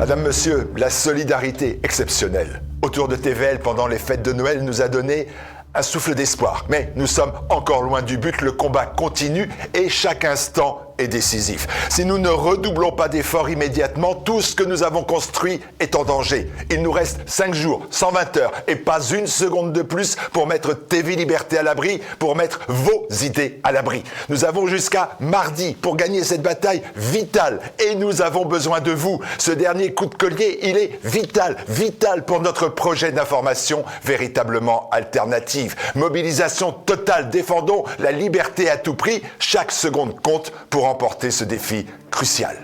Madame, Monsieur, la solidarité exceptionnelle autour de TVL pendant les fêtes de Noël nous a donné un souffle d'espoir. Mais nous sommes encore loin du but, le combat continue et chaque instant est décisif. Si nous ne redoublons pas d'efforts immédiatement, tout ce que nous avons construit est en danger. Il nous reste 5 jours, 120 heures et pas une seconde de plus pour mettre TV Liberté à l'abri, pour mettre vos idées à l'abri. Nous avons jusqu'à mardi pour gagner cette bataille vitale et nous avons besoin de vous. Ce dernier coup de collier, il est vital pour notre projet d'information véritablement alternative. Mobilisation totale, défendons la liberté à tout prix. Chaque seconde compte pour remporter ce défi crucial.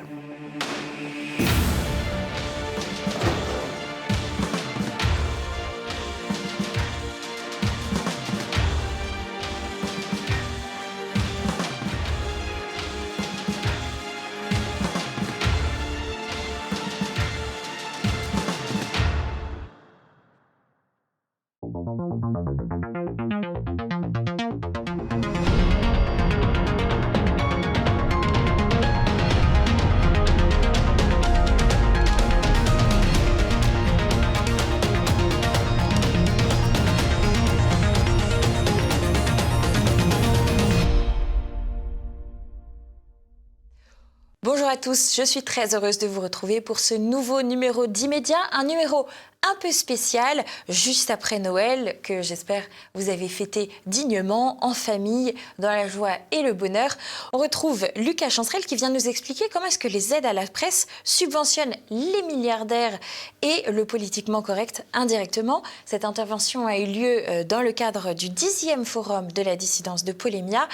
Bonjour à tous, je suis très heureuse de vous retrouver pour ce nouveau numéro d'Immédiat, un numéro un peu spécial, juste après Noël, que j'espère vous avez fêté dignement, en famille, dans la joie et le bonheur. On retrouve Lucas Chancerelle qui vient nous expliquer comment est-ce que les aides à la presse subventionnent les milliardaires et le politiquement correct indirectement. Cette intervention a eu lieu dans le cadre du 10e forum de la dissidence de Polémia.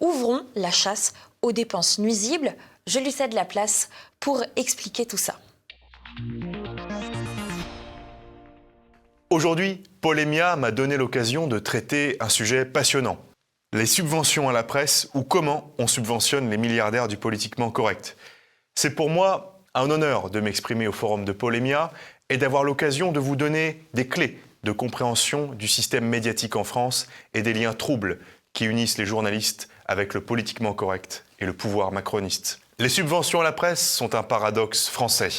Ouvrons la chasse aux dépenses nuisibles. Je lui cède la place pour expliquer tout ça. Aujourd'hui, Polémia m'a donné l'occasion de traiter un sujet passionnant. Les subventions à la presse ou comment on subventionne les milliardaires du politiquement correct. C'est pour moi un honneur de m'exprimer au forum de Polémia et d'avoir l'occasion de vous donner des clés de compréhension du système médiatique en France et des liens troubles qui unissent les journalistes avec le politiquement correct et le pouvoir macroniste. Les subventions à la presse sont un paradoxe français,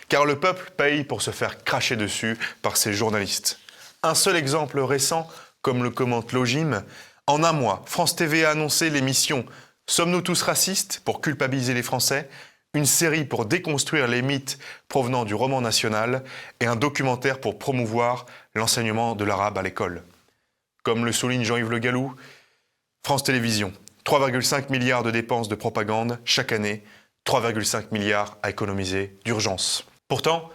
car le peuple paye pour se faire cracher dessus par ses journalistes. Un seul exemple récent, comme le commente Logim, en un mois, France TV a annoncé l'émission « Sommes-nous tous racistes ?» pour culpabiliser les Français, une série pour déconstruire les mythes provenant du roman national et un documentaire pour promouvoir l'enseignement de l'arabe à l'école. Comme le souligne Jean-Yves Le Gallou, France Télévisions, 3,5 milliards de dépenses de propagande chaque année, 3,5 milliards à économiser d'urgence. Pourtant,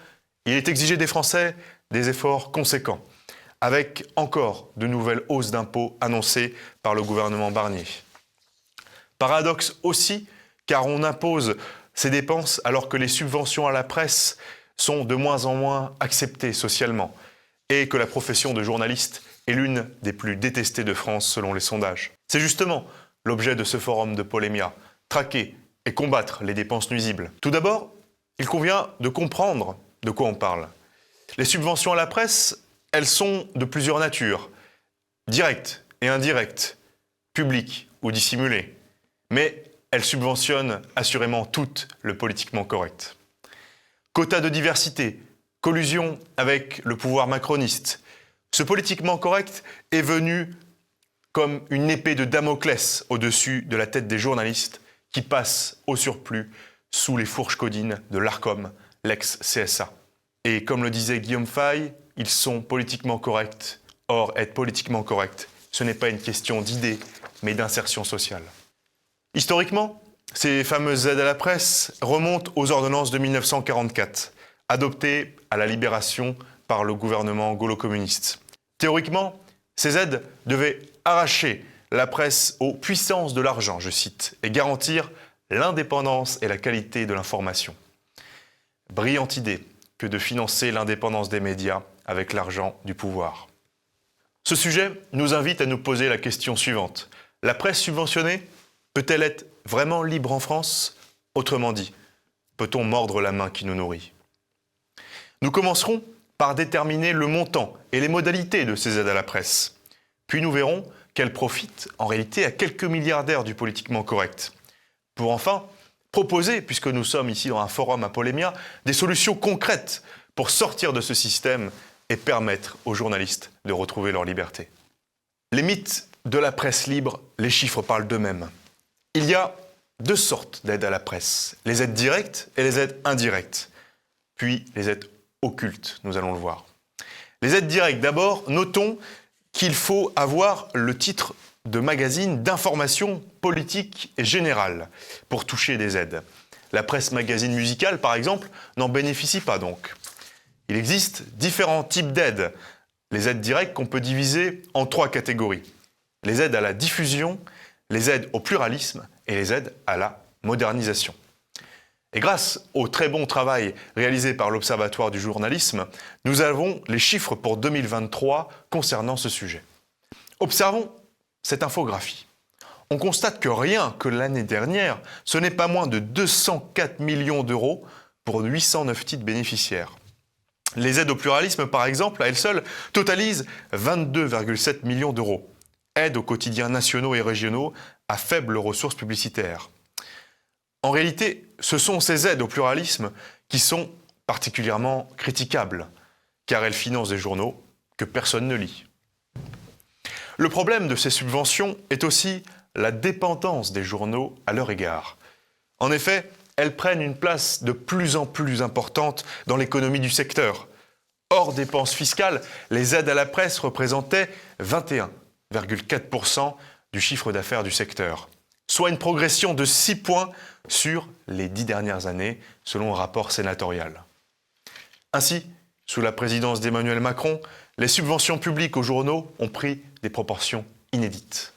il est exigé des Français des efforts conséquents, avec encore de nouvelles hausses d'impôts annoncées par le gouvernement Barnier. Paradoxe aussi, car on impose ces dépenses alors que les subventions à la presse sont de moins en moins acceptées socialement et que la profession de journaliste est l'une des plus détestées de France selon les sondages. C'est justement l'objet de ce forum de Polémia, traquer et combattre les dépenses nuisibles. Tout d'abord, il convient de comprendre de quoi on parle. Les subventions à la presse, elles sont de plusieurs natures, directes et indirectes, publiques ou dissimulées. Mais elles subventionnent assurément toutes le politiquement correct. Quota de diversité, collusion avec le pouvoir macroniste. Ce politiquement correct est venu comme une épée de Damoclès au-dessus de la tête des journalistes qui passent au surplus sous les fourches codines de l'Arcom, l'ex-CSA. Et comme le disait Guillaume Fay, ils sont politiquement corrects. Or, être politiquement correct, ce n'est pas une question d'idées, mais d'insertion sociale. Historiquement, ces fameuses aides à la presse remontent aux ordonnances de 1944, adoptées à la Libération par le gouvernement gaulo-communiste. Théoriquement, ces aides devaient arracher la presse aux puissances de l'argent, je cite, et garantir l'indépendance et la qualité de l'information. Brillante idée que de financer l'indépendance des médias avec l'argent du pouvoir. Ce sujet nous invite à nous poser la question suivante. La presse subventionnée peut-elle être vraiment libre en France ? Autrement dit, peut-on mordre la main qui nous nourrit ? Nous commencerons par déterminer le montant et les modalités de ces aides à la presse. Puis nous verrons qu'elles profitent en réalité à quelques milliardaires du politiquement correct. Pour enfin proposer, puisque nous sommes ici dans un forum à Polémia, des solutions concrètes pour sortir de ce système et permettre aux journalistes de retrouver leur liberté. Les mythes de la presse libre, les chiffres parlent d'eux-mêmes. Il y a deux sortes d'aides à la presse, les aides directes et les aides indirectes, puis les aides occultes, nous allons le voir. Les aides directes, d'abord, notons qu'il faut avoir le titre de magazine d'information politique et générale pour toucher des aides. La presse magazine musicale, par exemple, n'en bénéficie pas donc. Il existe différents types d'aides. Les aides directes qu'on peut diviser en trois catégories. Les aides à la diffusion, les aides au pluralisme et les aides à la modernisation. Et grâce au très bon travail réalisé par l'Observatoire du journalisme, nous avons les chiffres pour 2023 concernant ce sujet. Observons cette infographie. On constate que rien que l'année dernière, ce n'est pas moins de 204 millions d'euros pour 809 titres bénéficiaires. Les aides au pluralisme, par exemple, à elles seules, totalisent 22,7 millions d'euros. Aides aux quotidiens nationaux et régionaux à faibles ressources publicitaires. En réalité, ce sont ces aides au pluralisme qui sont particulièrement critiquables, car elles financent des journaux que personne ne lit. Le problème de ces subventions est aussi la dépendance des journaux à leur égard. En effet, elles prennent une place de plus en plus importante dans l'économie du secteur. Hors dépenses fiscales, les aides à la presse représentaient 21,4% du chiffre d'affaires du secteur, soit une progression de 6 points sur les 10 dernières années, selon un rapport sénatorial. Ainsi, sous la présidence d'Emmanuel Macron, les subventions publiques aux journaux ont pris des proportions inédites.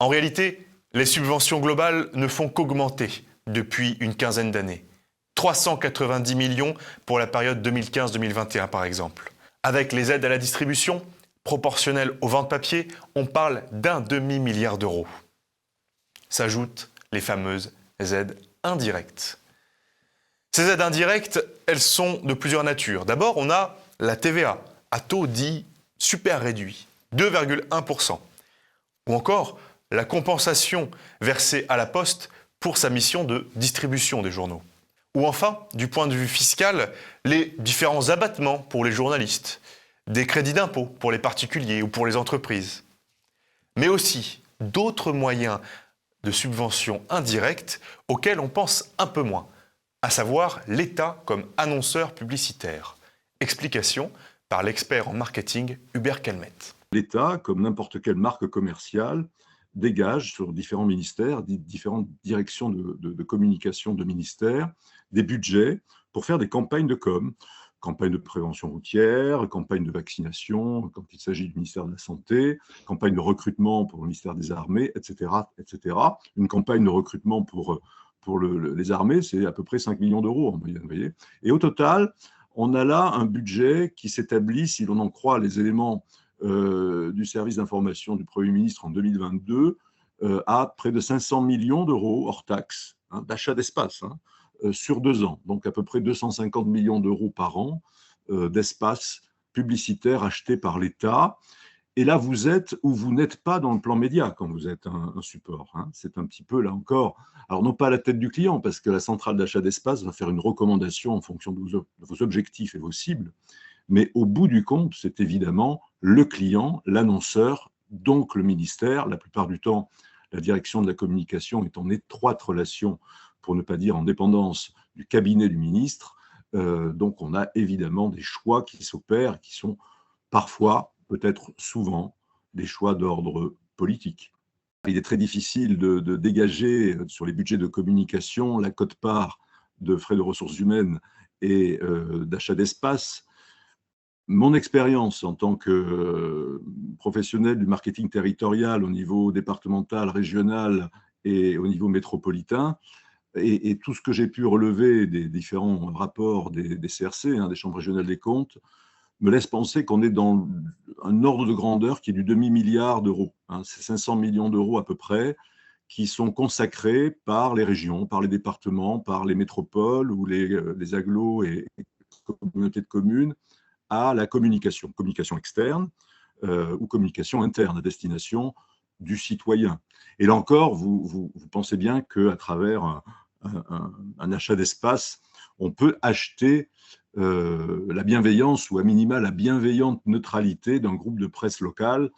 En réalité, les subventions globales ne font qu'augmenter depuis une quinzaine d'années. 390 millions pour la période 2015-2021 par exemple. Avec les aides à la distribution, proportionnelles aux ventes papier, on parle d'un demi-milliard d'euros. S'ajoutent les fameuses aides indirectes. Ces aides indirectes, elles sont de plusieurs natures. D'abord, on a la TVA, à taux dit super réduit, 2,1%. Ou encore la compensation versée à la Poste pour sa mission de distribution des journaux. Ou enfin, du point de vue fiscal, les différents abattements pour les journalistes, des crédits d'impôt pour les particuliers ou pour les entreprises. Mais aussi d'autres moyens de subventions indirectes auxquels on pense un peu moins, à savoir l'État comme annonceur publicitaire. Explication par l'expert en marketing Hubert Calmette. L'État, comme n'importe quelle marque commerciale, dégage sur différents ministères, différentes directions de communication de ministères, des budgets pour faire des campagnes de com', campagne de prévention routière, campagne de vaccination quand il s'agit du ministère de la Santé, campagne de recrutement pour le ministère des Armées, etc. etc. Une campagne de recrutement pour les armées, c'est à peu près 5 millions d'euros en moyenne. Vous voyez. Et au total, on a là un budget qui s'établit, si l'on en croit les éléments du service d'information du Premier ministre en 2022, à près de 500 millions d'euros hors taxes, d'achat d'espace, sur 2 ans. Donc à peu près 250 millions d'euros par an d'espace publicitaire acheté par l'État. Et là, vous êtes ou vous n'êtes pas dans le plan média quand vous êtes un support. C'est un petit peu, là encore, alors non pas à la tête du client, parce que la centrale d'achat d'espace va faire une recommandation en fonction de vos objectifs et vos cibles, mais au bout du compte, c'est évidemment le client, l'annonceur, donc le ministère. La plupart du temps, la direction de la communication est en étroite relation, pour ne pas dire en dépendance, du cabinet du ministre. Donc on a évidemment des choix qui s'opèrent, qui sont parfois, peut-être souvent, des choix d'ordre politique. Il est très difficile de dégager sur les budgets de communication la quote-part de frais de ressources humaines et d'achat d'espace. Mon expérience en tant que professionnel du marketing territorial au niveau départemental, régional et au niveau métropolitain, et tout ce que j'ai pu relever des différents rapports des CRC, des chambres régionales des comptes, me laisse penser qu'on est dans un ordre de grandeur qui est du demi-milliard d'euros. C'est 500 millions d'euros à peu près qui sont consacrés par les régions, par les départements, par les métropoles ou les agglos et communautés de communes à la communication externe ou communication interne à destination du citoyen. Et là encore, vous pensez bien qu'à travers un achat d'espace, on peut acheter la bienveillance ou à minima la bienveillante neutralité d'un groupe de presse local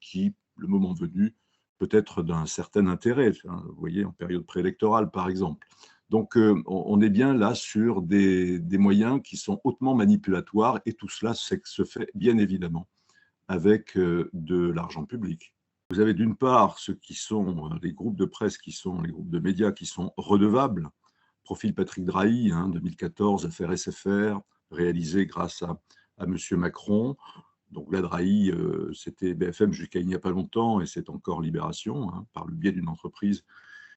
qui, le moment venu, peut être d'un certain intérêt, vous voyez, en période préélectorale par exemple. Donc on est bien là sur des moyens qui sont hautement manipulatoires et tout cela se fait bien évidemment avec de l'argent public. Vous avez d'une part ceux qui sont les groupes de presse, les groupes de médias qui sont redevables. Profil Patrick Drahi, 2014, affaire SFR, réalisée grâce à M. Macron. Donc là, Drahi, c'était BFM jusqu'à il n'y a pas longtemps, et c'est encore Libération, par le biais d'une entreprise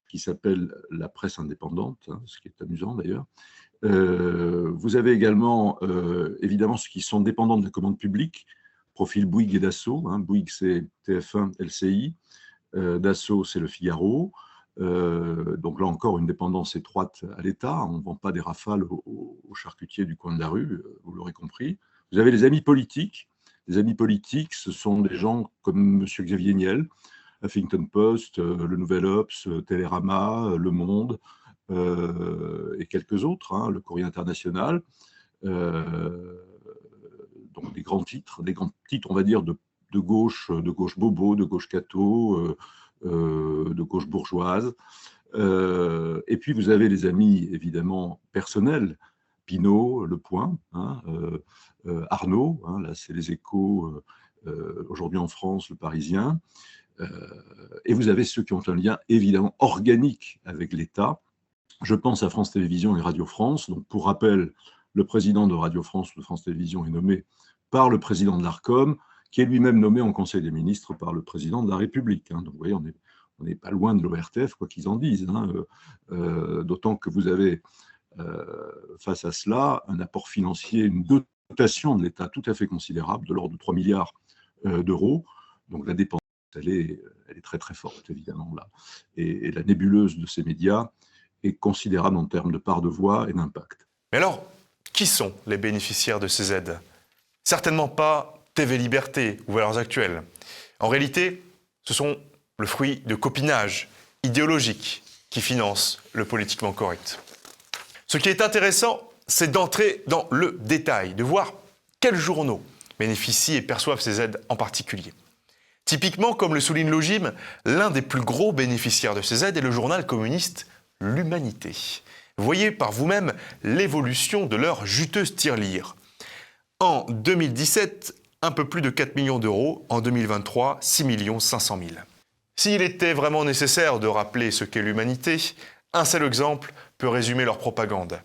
qui s'appelle la Presse Indépendante, ce qui est amusant d'ailleurs. Vous avez également, évidemment, ceux qui sont dépendants de la commande publique, profil Bouygues et Dassault. Bouygues, c'est TF1, LCI. Dassault, c'est Le Figaro. Donc là encore, une dépendance étroite à l'État. On ne vend pas des rafales aux charcutiers du coin de la rue, vous l'aurez compris. Vous avez les amis politiques. Les amis politiques, ce sont des gens comme M. Xavier Niel, Huffington Post, Le Nouvel Obs, Télérama, Le Monde, et quelques autres, le Courrier International. Donc des grands titres, on va dire, de gauche bobo, de gauche catho, de gauche bourgeoise. Et puis vous avez les amis évidemment personnels, Pinault, Le Point, Arnaud, là c'est les Échos, aujourd'hui en France, Le Parisien. Et vous avez ceux qui ont un lien évidemment organique avec l'État. Je pense à France Télévisions et Radio France. Donc pour rappel, le président de Radio France ou de France Télévisions est nommé par le président de l'Arcom, qui est lui-même nommé en Conseil des ministres par le président de la République. Donc vous voyez, on n'est pas loin de l'ORTF, quoi qu'ils en disent. D'autant que vous avez, face à cela, un apport financier, une dotation de l'État tout à fait considérable, de l'ordre de 3 milliards d'euros. Donc la dépense, elle est très très forte, évidemment, là. Et la nébuleuse de ces médias est considérable en termes de part de voix et d'impact. Mais alors, qui sont les bénéficiaires de ces aides ? Certainement pas TV Liberté ou Valeurs Actuelles. En réalité, ce sont le fruit de copinage idéologique qui finance le politiquement correct. Ce qui est intéressant, c'est d'entrer dans le détail, de voir quels journaux bénéficient et perçoivent ces aides en particulier. Typiquement, comme le souligne Logim, l'un des plus gros bénéficiaires de ces aides est le journal communiste L'Humanité. Voyez par vous-même l'évolution de leur juteuse tirelire. En 2017, un peu plus de 4 millions d'euros. En 2023, 6 500 000. S'il était vraiment nécessaire de rappeler ce qu'est l'Humanité, un seul exemple peut résumer leur propagande.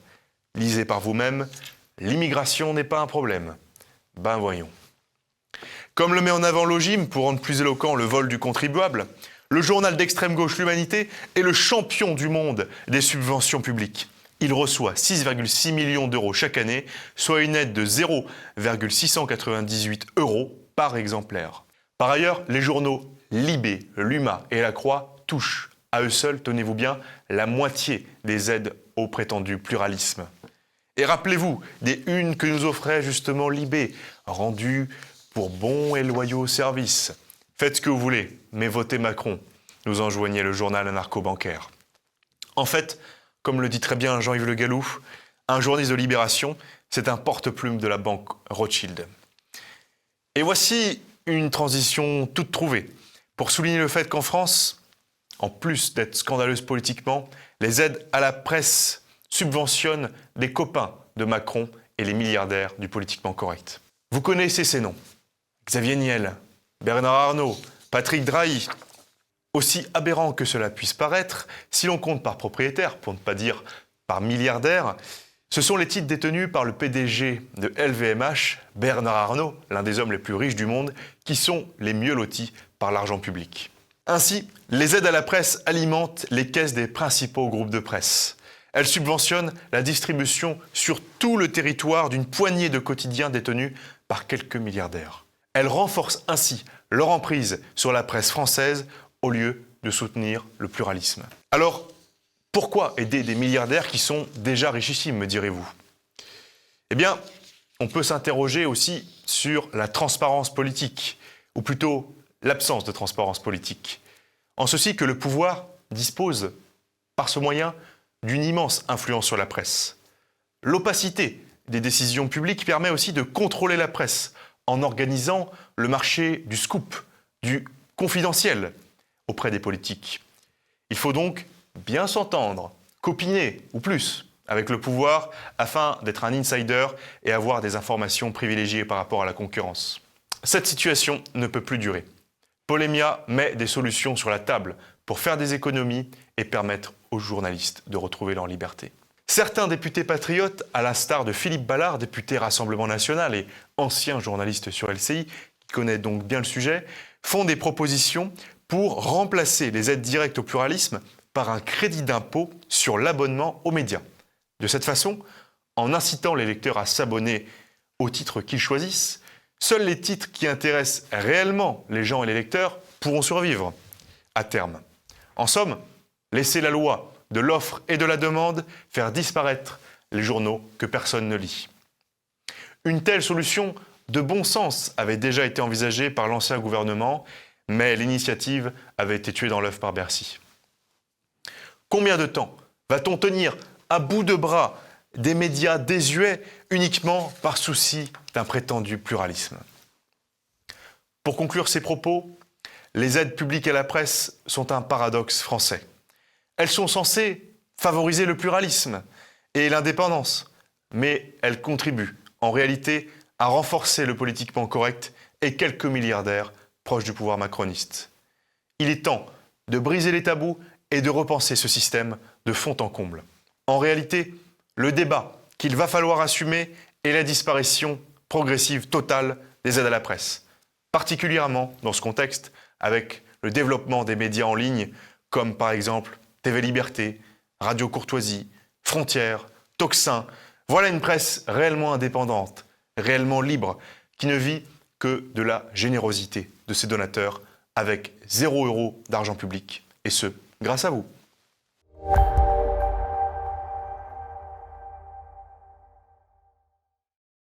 Lisez par vous-même, l'immigration n'est pas un problème. Ben voyons. Comme le met en avant Logim pour rendre plus éloquent le vol du contribuable, le journal d'extrême gauche L'Humanité est le champion du monde des subventions publiques. Il reçoit 6,6 millions d'euros chaque année, soit une aide de 0,698 euros par exemplaire. Par ailleurs, les journaux Libé, l'Huma et La Croix touchent, à eux seuls, tenez-vous bien, la moitié des aides au prétendu pluralisme. Et rappelez-vous des unes que nous offrait justement Libé, rendues pour bons et loyaux services. Faites ce que vous voulez, mais votez Macron, nous enjoignait le journal anarcho-bancaire. En fait, comme le dit très bien Jean-Yves Le Gallou, un journaliste de Libération, c'est un porte-plume de la banque Rothschild. Et voici une transition toute trouvée pour souligner le fait qu'en France, en plus d'être scandaleuse politiquement, les aides à la presse subventionnent des copains de Macron et les milliardaires du politiquement correct. Vous connaissez ces noms. Xavier Niel, Bernard Arnault, Patrick Drahi. Aussi aberrant que cela puisse paraître, si l'on compte par propriétaire, pour ne pas dire par milliardaire, ce sont les titres détenus par le PDG de LVMH, Bernard Arnault, l'un des hommes les plus riches du monde, qui sont les mieux lotis par l'argent public. Ainsi, les aides à la presse alimentent les caisses des principaux groupes de presse. Elles subventionnent la distribution sur tout le territoire d'une poignée de quotidiens détenus par quelques milliardaires. Elles renforcent ainsi leur emprise sur la presse française au lieu de soutenir le pluralisme. Alors, pourquoi aider des milliardaires qui sont déjà richissimes, me direz-vous ? Eh bien, on peut s'interroger aussi sur la transparence politique, ou plutôt l'absence de transparence politique. En ceci que le pouvoir dispose, par ce moyen, d'une immense influence sur la presse. L'opacité des décisions publiques permet aussi de contrôler la presse en organisant le marché du scoop, du confidentiel auprès des politiques. Il faut donc bien s'entendre, copiner ou plus avec le pouvoir afin d'être un insider et avoir des informations privilégiées par rapport à la concurrence. Cette situation ne peut plus durer. Polémia met des solutions sur la table pour faire des économies et permettre aux journalistes de retrouver leur liberté. Certains députés patriotes, à l'instar de Philippe Ballard, député Rassemblement National et ancien journaliste sur LCI, qui connaît donc bien le sujet, font des propositions pour remplacer les aides directes au pluralisme par un crédit d'impôt sur l'abonnement aux médias. De cette façon, en incitant les lecteurs à s'abonner aux titres qu'ils choisissent, seuls les titres qui intéressent réellement les gens et les lecteurs pourront survivre à terme. En somme, laisser la loi de l'offre et de la demande faire disparaître les journaux que personne ne lit. Une telle solution de bon sens avait déjà été envisagée par l'ancien gouvernement, mais l'initiative avait été tuée dans l'œuf par Bercy. Combien de temps va-t-on tenir à bout de bras des médias désuets uniquement par souci d'un prétendu pluralisme? Pour conclure ces propos, les aides publiques à la presse sont un paradoxe français. Elles sont censées favoriser le pluralisme et l'indépendance, mais elles contribuent en réalité à renforcer le politiquement correct et quelques milliardaires proches du pouvoir macroniste. Il est temps de briser les tabous et de repenser ce système de fond en comble. En réalité, le débat qu'il va falloir assumer est la disparition progressive totale des aides à la presse, particulièrement dans ce contexte avec le développement des médias en ligne comme par exemple TV Liberté, Radio Courtoisie, Frontières, Tocsin. Voilà une presse réellement indépendante, réellement libre, qui ne vit que de la générosité de ses donateurs avec 0 € d'argent public, et ce, grâce à vous.